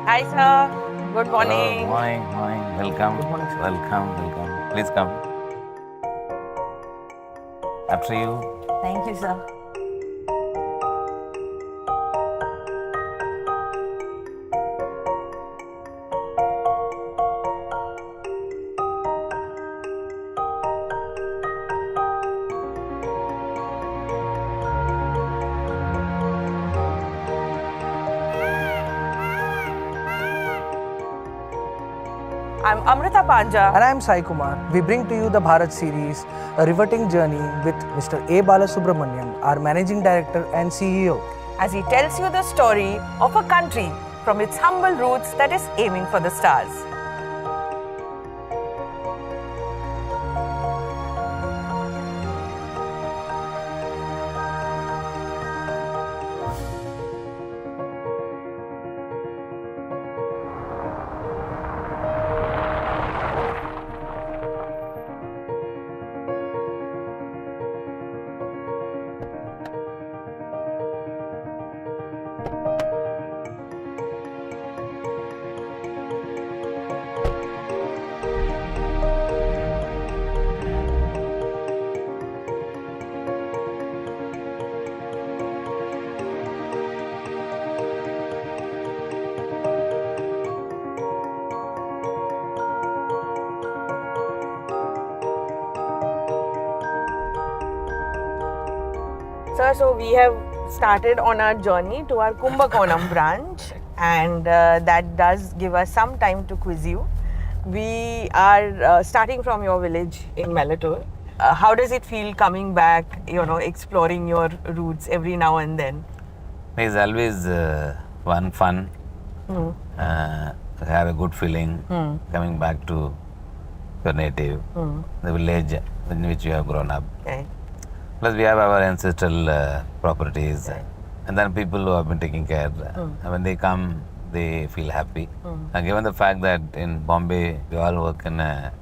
Hi, sir. Good morning. Morning. Welcome. Good morning, sir. Welcome. Please come. After you. Thank you, sir. I'm Amrita Panja. And I am Sai Kumar. We bring to you the Bharat Series, a riveting journey with Mr. A. Balasubramanian, our Managing Director and CEO. As he tells you the story of a country from its humble roots that is aiming for the stars. Sir, so we have started on our journey to our Kumbakonam branch, and that does give us some time to quiz you. We are starting from your village in Melator. How does it feel coming back, exploring your roots every now and then? It's always fun. Have a good feeling coming back to your native, the village in which you have grown up. Okay. Plus, we have our ancestral properties, and then people who have been taking care. When they come, they feel happy. And given the fact that in Bombay, we all work in a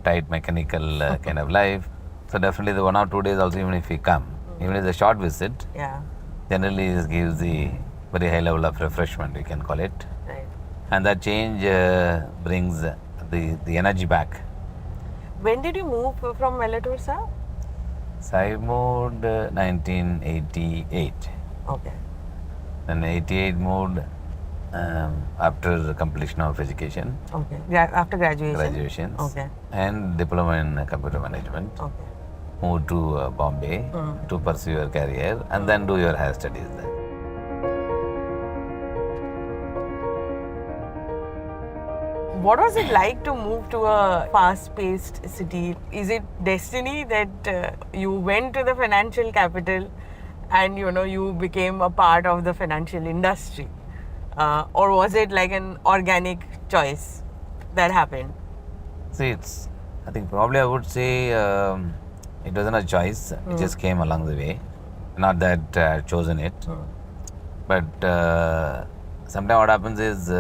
tight mechanical kind of life, so definitely the 1 or 2 days also, even if we come, even if it's a short visit, Yeah. generally it gives the very high level of refreshment, we can call it. Right. And that change brings the energy back. When did you move from Melator, sir? So I moved 1988. Okay. Then 88 moved after completion of education, Okay. After graduation? Okay. and diploma in computer management. Okay. Moved to Bombay to pursue your career and then do your higher studies there. What was it like to move to a fast-paced city? Is it destiny that you went to the financial capital and you became a part of the financial industry? Or was it like an organic choice that happened? See, I think probably I would say it wasn't a choice, it just came along the way. Not that I had chosen it. But sometimes what happens is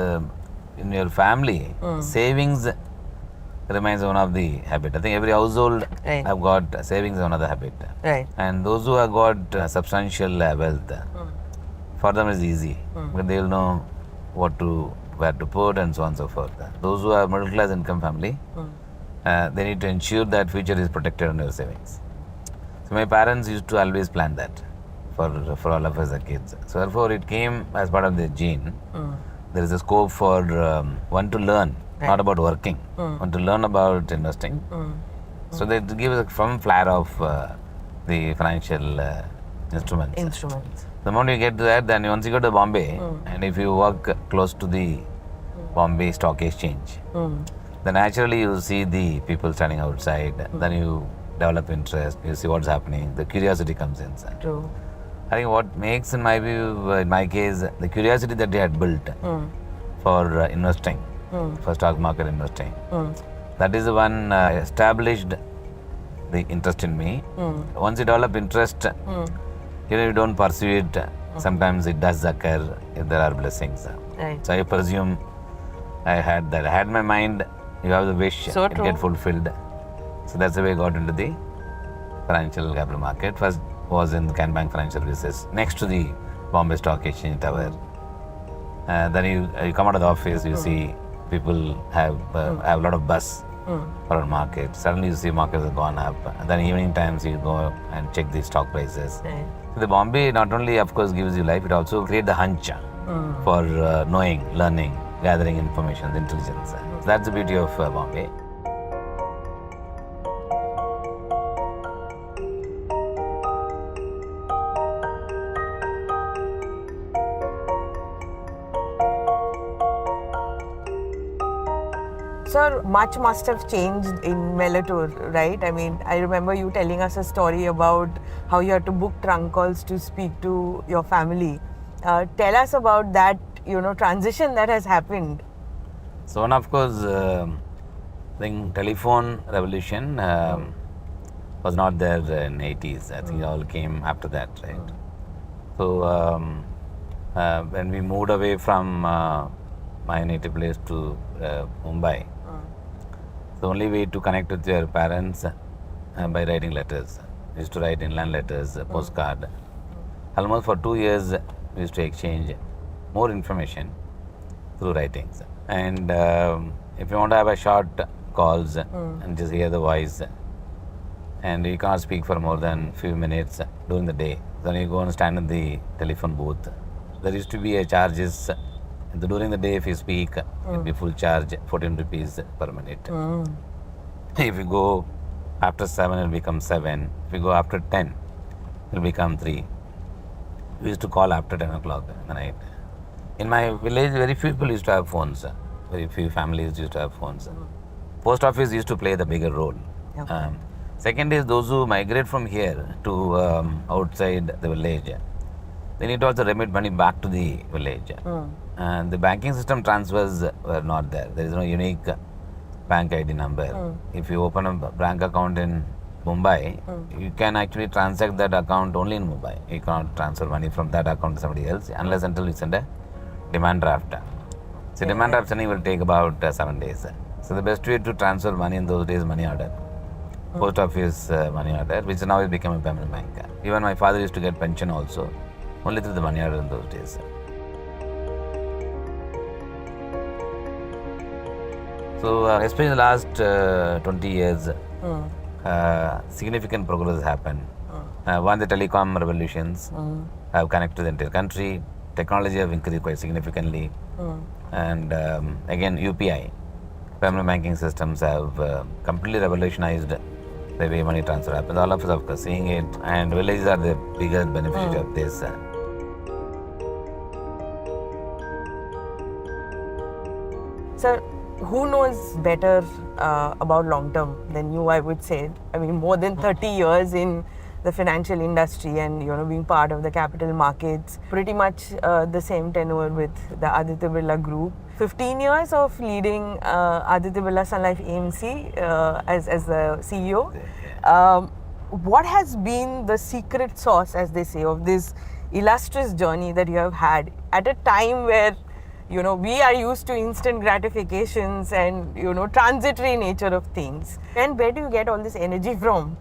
in your family, savings remains one of the habit. I think every household Right. have got savings is one of the habit. Right. And those who have got substantial wealth, for them is easy. Because they will know where to put and so on and so forth. Those who have middle class income family, they need to ensure that future is protected on your savings. So my parents used to always plan that for all of us as kids. So therefore it came as part of the gene. There is a scope for one to learn, not about working, one to learn about investing. So they give us some flair of the financial instruments. The moment you get to that, then once you go to Bombay, and if you work close to the Bombay Stock Exchange, then naturally you see the people standing outside, then you develop interest, you see what's happening, the curiosity comes in. True. I think what makes, in my view, in my case, the curiosity that they had built for investing, for stock market investing, that is the one established the interest in me. Once you develop interest, even if you don't pursue it, sometimes it does occur if there are blessings. Right. So I presume I had that. I had my mind, you have the wish, So it true. get fulfilled. So that's the way I got into the financial capital market. First was in Can Bank Financial Services, next to the Bombay Stock Exchange Tower. Then you come out of the office, you see people have a lot of buzz around market. Suddenly you see markets have gone up. And then evening times you go and check the stock prices. Right. So the Bombay not only of course gives you life, it also creates the hunch for knowing, learning, gathering information, intelligence. So that's the beauty of Bombay. Sir, much must have changed in Melatour, right? I mean, I remember you telling us a story about how you had to book trunk calls to speak to your family. Tell us about that, transition that has happened. So one of course, I think telephone revolution was not there in 80s. I think it all came after that, right? So when we moved away from my native place to Mumbai, the only way to connect with your parents by writing letters. We used to write inland letters, postcard. Almost for 2 years, we used to exchange more information through writings. And if you want to have a short calls and just hear the voice, and you can't speak for more than few minutes during the day, then you go and stand in the telephone booth. There used to be a charges. During the day, if you speak, it will be full charge, 14 rupees per minute. If you go after 7, it will become 7. If you go after 10, it will become 3. We used to call after 10 o'clock in the night. In my village, very few people used to have phones. Very few families used to have phones. Post office used to play the bigger role. Okay. Second is those who migrate from here to outside the village. They need to also remit money back to the village. And the banking system transfers were not there. There is no unique bank ID number. If you open a bank account in Mumbai, you can actually transact that account only in Mumbai. You cannot transfer money from that account to somebody else unless until you send a demand draft. So demand draft sending will take about 7 days. So the best way to transfer money in those days, money order. Post office money order, which now has become a permanent bank. Even my father used to get pension also, only through the money order in those days. So, especially in the last 20 years, significant progress has happened. One, the telecom revolutions have connected the entire country. Technology have increased quite significantly. And again, UPI, permanent banking systems have completely revolutionized the way money transfer happens. All of us, of course, seeing it, and villages are the biggest beneficiary of this. Sir, who knows better about long term than you, I would say. I mean, more than 30 years in the financial industry and, being part of the capital markets. Pretty much the same tenure with the Aditya Birla Group. 15 years of leading Aditya Birla Sun Life AMC as the CEO. What has been the secret sauce, as they say, of this illustrious journey that you have had at a time where we are used to instant gratifications and, transitory nature of things. And where do you get all this energy from?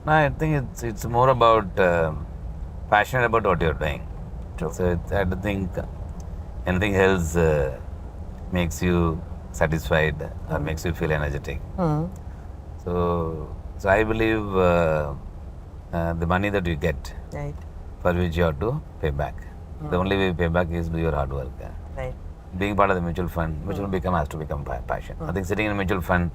No, I think it's more about passionate about what you're doing. True. So I don't think anything else makes you satisfied or makes you feel energetic. So I believe the money that you get, Right. for which you have to pay back. The only way you pay back is do your hard work. Right. Being part of the mutual fund has to become passion. I think sitting in a mutual fund,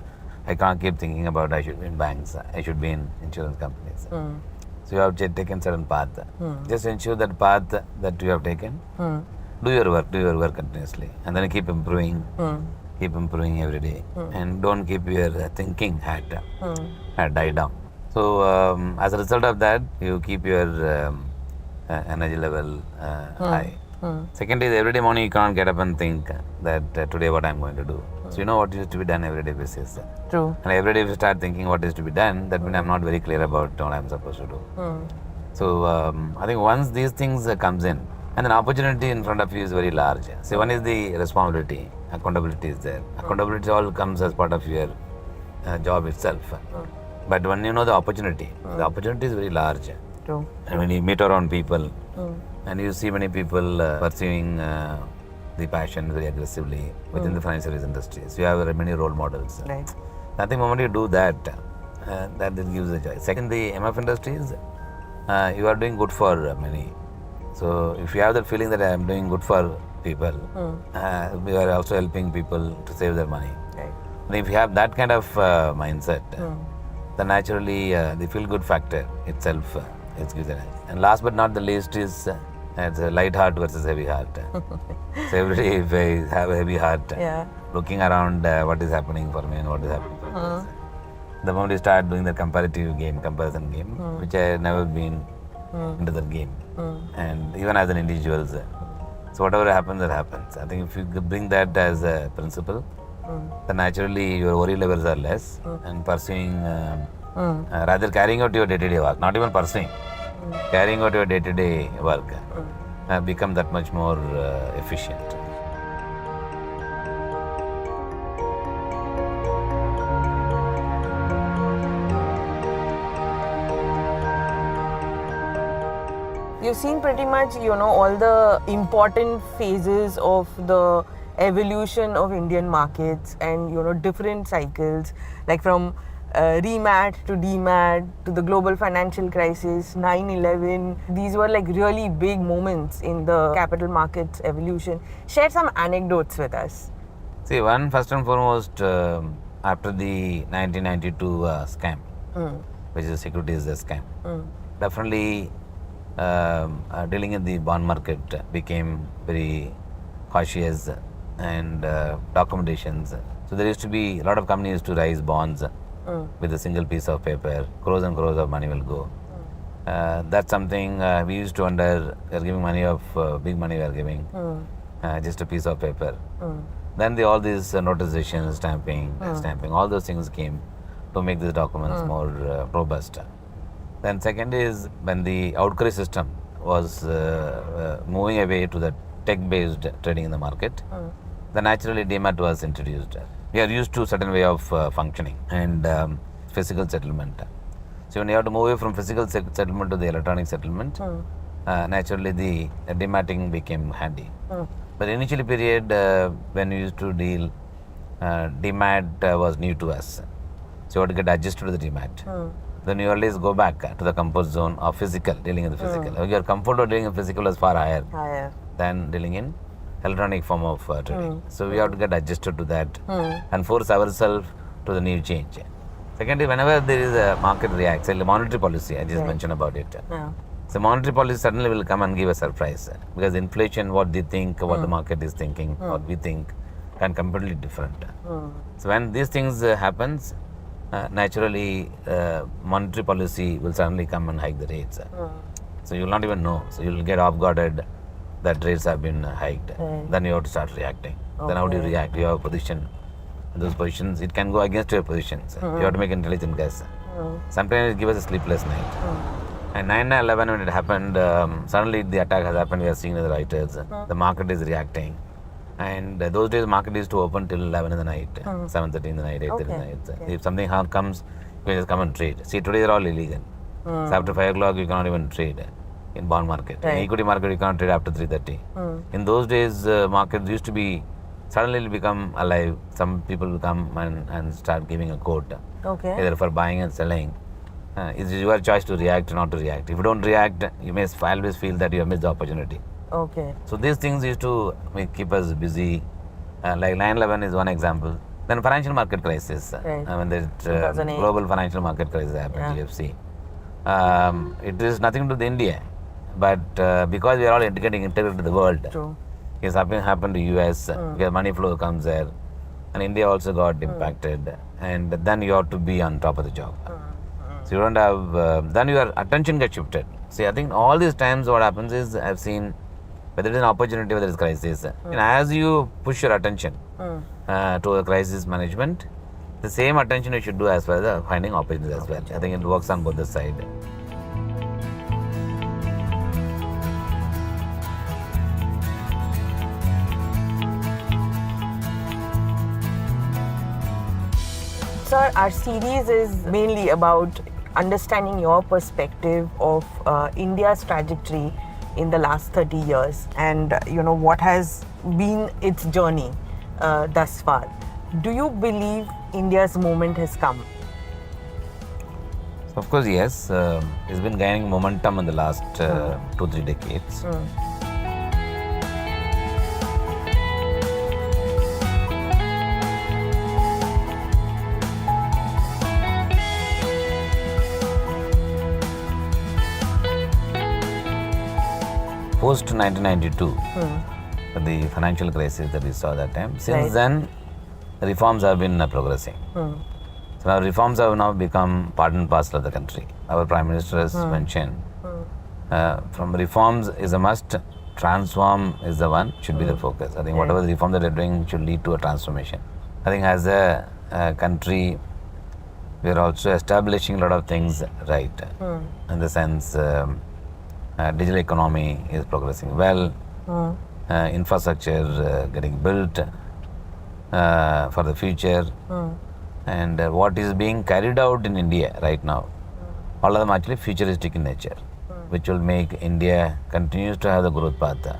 I can't keep thinking about I should be in banks, I should be in insurance companies. So you have taken certain path. Just ensure that path that you have taken. Do your work continuously, and then keep improving every day, and don't keep your thinking hat die down. So as a result of that, you keep your energy level high. Second is every day morning you can't get up and think that today what I'm going to do. So you know what is to be done every day basis. True. And every day if you start thinking what is to be done, that means I'm not very clear about what I'm supposed to do. So I think once these things comes in, and then opportunity in front of you is very large. So one is the responsibility, accountability is there. Accountability all comes as part of your job itself. But when you know the opportunity is very large. True. And when you meet around people, And you see many people pursuing the passion very aggressively within the financial service industry. So you have many role models. Right. I think the moment you do that, that gives a joy. Second, the MF industries, you are doing good for many. So if you have that feeling that I am doing good for people, you are also helping people to save their money. Right. And if you have that kind of mindset, then naturally the feel-good factor itself it gives an edge. And last but not the least is it's a light heart versus heavy heart. So every day if I have a heavy heart, Yeah. looking around what is happening for me and what is happening for others. The moment you start doing the comparison game, which I had never been into that game, and even as an individual, so whatever happens, that happens. I think if you bring that as a principle, then naturally your worry levels are less, and pursuing, rather carrying out your day-to-day work, not even pursuing, carrying out your day-to-day work, become that much more efficient. You've seen pretty much, all the important phases of the evolution of Indian markets and, different cycles, like from remat to demat to the global financial crisis, 9/11. These were like really big moments in the capital markets evolution. Share some anecdotes with us. See, one first and foremost, after the 1992 scam, which is securities scam, definitely dealing in the bond market became very cautious and documentations. So there used to be a lot of companies to raise bonds with a single piece of paper. Crores and crores of money will go. That's something we used to wonder. We are giving money of big money. We are giving just a piece of paper. Then all these notifications, stamping, all those things came to make these documents more robust. Then second is when the outcry system was moving away to the tech-based trading in the market, then naturally demat was introduced. We are used to certain way of functioning and physical settlement. So when you have to move away from physical settlement to the electronic settlement, naturally the dematting became handy. But initially period when we used to deal, demat was new to us. So you had to get adjusted to the demat. Then you always go back to the comfort zone of physical, dealing in the physical. Your comfort of dealing in physical is far higher than dealing in electronic form of trading. So we have to get adjusted to that and force ourselves to the new change. Secondly, whenever there is a market reacts, like monetary policy, I just mentioned about it. So monetary policy suddenly will come and give a surprise because inflation, what they think, what the market is thinking, what we think, can completely different. So when these things happens, naturally monetary policy will suddenly come and hike the rates. So you will not even know. So you will get off-guarded that rates have been hiked. Then you have to start reacting. Then how do you react? You have a position. Those positions, it can go against your positions. You have to make intelligent guess. Sometimes it gives us a sleepless night. And 9/11 when it happened, suddenly the attack has happened. We are seeing the writers. The market is reacting. And those days market used to open till 11 in the night, 7:30 in the night, 8:30 in the night. If something comes, you can just come and trade. See, today they're all illegal. So after 5 o'clock, you cannot even trade in bond market. In equity market, you cannot trade after 3:30. In those days, markets used to be, suddenly it will become alive. Some people will come and start giving a quote, either for buying and selling. It's your choice to react or not to react. If you don't react, you may always feel that you have missed the opportunity. So these things used to keep us busy. Like 9/11 is one example. Then financial market crisis. When the global financial market crisis happened, GFC. It is nothing to do with India, but because we are all getting integrated to the world, it's happened to US, because money flow comes there, and India also got impacted, and then you have to be on top of the job. So you don't have, then your attention gets shifted. See, I think all these times what happens is, I've seen, whether it is an opportunity, whether it is crisis, and as you push your attention to the crisis management, the same attention you should do as far as finding opportunities as well. I think it works on both the sides. Sir, our series is mainly about understanding your perspective of India's trajectory in the last 30 years and what has been its journey thus far. Do you believe India's moment has come? Of course, yes. It's been gaining momentum in the last 2-3 decades. Post 1992, the financial crisis that we saw that time. Since then, reforms have been progressing. So now reforms have now become part and parcel of the country. Our Prime Minister has mentioned, from reforms is a must, transform is the one, should be the focus. I think whatever the reform that they're doing should lead to a transformation. I think as a country, we are also establishing a lot of things right. In the sense, digital economy is progressing well, infrastructure getting built for the future. And what is being carried out in India right now, all of them actually futuristic in nature, which will make India continues to have the growth path for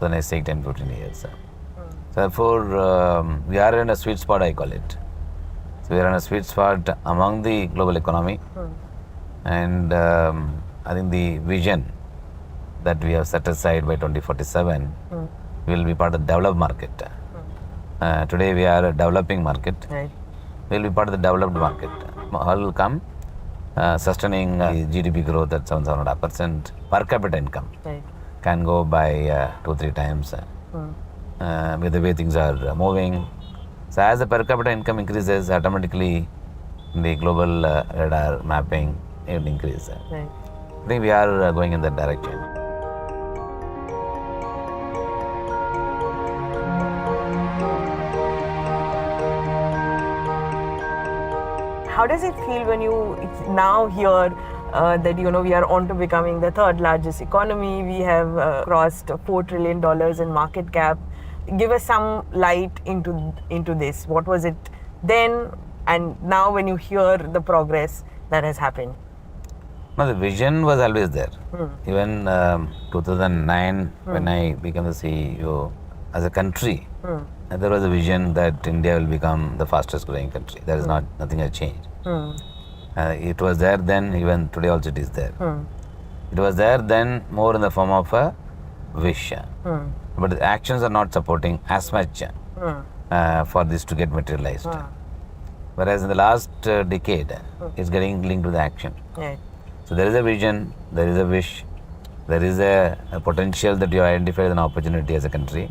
the next 10-15 years. So therefore, we are in a sweet spot, I call it. So we are in a sweet spot among the global economy. And I think the vision that we have set aside by 2047 will be part of the developed market. Today we are a developing market. Will be part of the developed market. All will come sustaining the GDP growth at 7.5%. Per capita income can go by 2-3 times with the way things are moving. So as the per capita income increases, automatically the global radar mapping will increase. I think we are going in that direction. How does it feel when you now hear that we are on to becoming the third largest economy? We have crossed $4 trillion in market cap. Give us some light into this. What was it then, and now when you hear the progress that has happened? No, the vision was always there. Even 2009, when I became the CEO, as a country, there was a vision that India will become the fastest growing country. There is nothing has changed. It was there then, even today also it is there. It was there then more in the form of a wish. But the actions are not supporting as much for this to get materialized. Whereas in the last decade, it's getting linked to the action. So there is a vision, there is a wish, there is a potential that you identify as an opportunity as a country.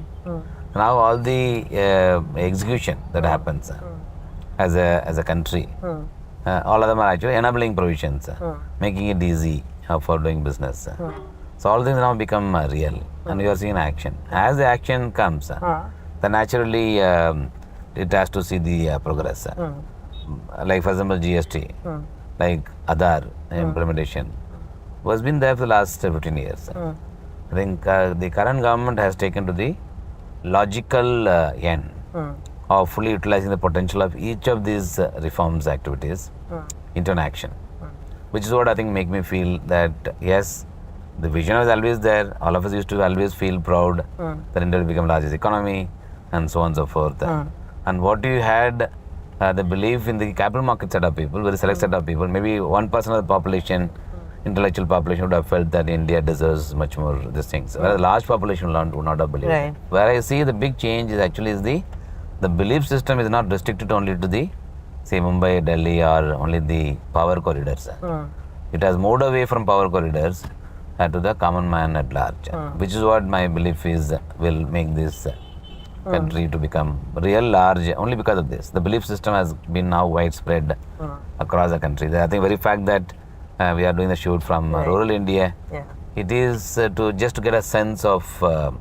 Now all the execution that happens as a country, all of them are actually enabling provisions, making it easy for doing business. So all things now become real, and you are seeing action. As the action comes, then naturally it has to see the progress. Like for example GST, like Aadhaar implementation, was been there for the last 15 years. I think the current government has taken to the logical end of fully utilizing the potential of each of these reforms activities into an action, which is what I think make me feel that yes, the vision was always there. All of us used to always feel proud that India will become largest economy and so on and so forth. And what you had the belief in the capital market set of people, very select set of people, maybe 1% of the population, intellectual population would have felt that India deserves much more these things. Whereas the large population would not have believed. Right. Where I see the big change is actually is the belief system is not restricted only to the say Mumbai, Delhi or only the power corridors. It has moved away from power corridors to the common man at large, which is what my belief is will make this country to become real large only because of this. The belief system has been now widespread across the country. I think very fact that we are doing the shoot from rural India, it is to just to get a sense of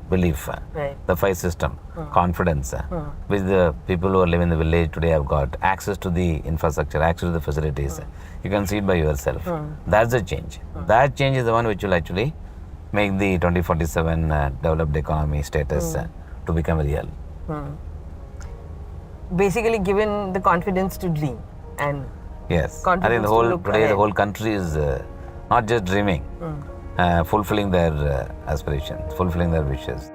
belief, the five system, confidence, which the people who are living in the village today have got access to the infrastructure, access to the facilities. You can see it by yourself. That's the change. That change is the one which will actually make the 2047 developed economy status to become real. Basically given the confidence to dream and yes, I think the whole country is not just dreaming. fulfilling their aspirations, fulfilling their wishes.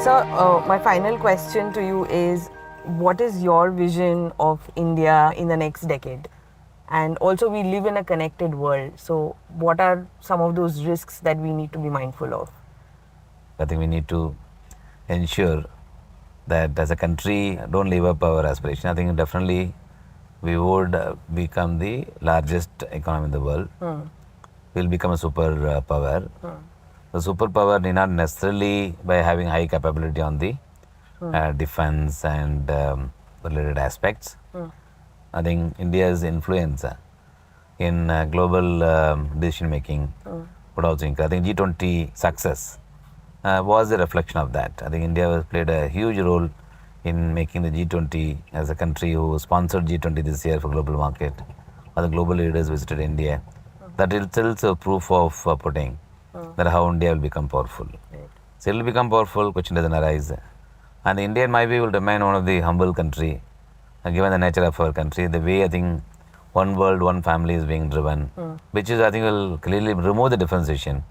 So, my final question to you is, what is your vision of India in the next decade? And also, we live in a connected world. So, what are some of those risks that we need to be mindful of? I think we need to ensure that as a country don't live up our aspiration. I think definitely we would become the largest economy in the world. We'll become a super power. The superpower need not necessarily by having high capability on the defense and related aspects. I think India's influence in global decision making would also increase. I think G20 success was a reflection of that. I think India has played a huge role in making the G20 as a country who sponsored G20 this year for global market. Other global leaders visited India. That itself is a proof of putting that how India will become powerful. So it will become powerful, question doesn't arise. And India in my view will remain one of the humble country, given the nature of our country, the way I think one world, one family is being driven, which is I think will clearly remove the differentiation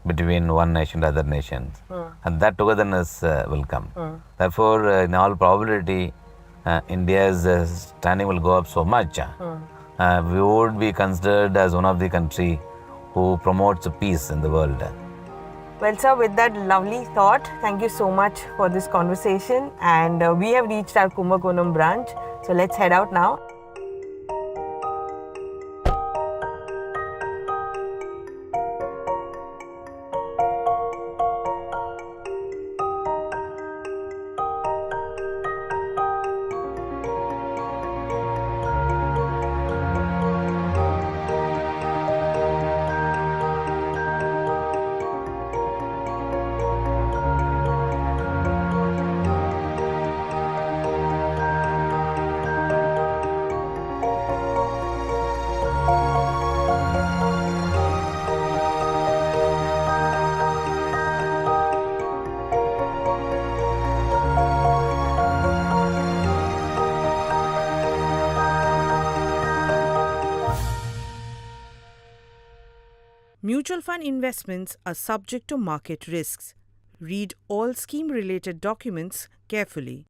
between one nation and other nations. And that togetherness will come. Therefore, in all probability, India's standing will go up so much. We would be considered as one of the country who promotes peace in the world. Well, sir, with that lovely thought, thank you so much for this conversation. And we have reached our Kumbakonam branch. So let's head out now. Mutual fund investments are subject to market risks. Read all scheme-related documents carefully.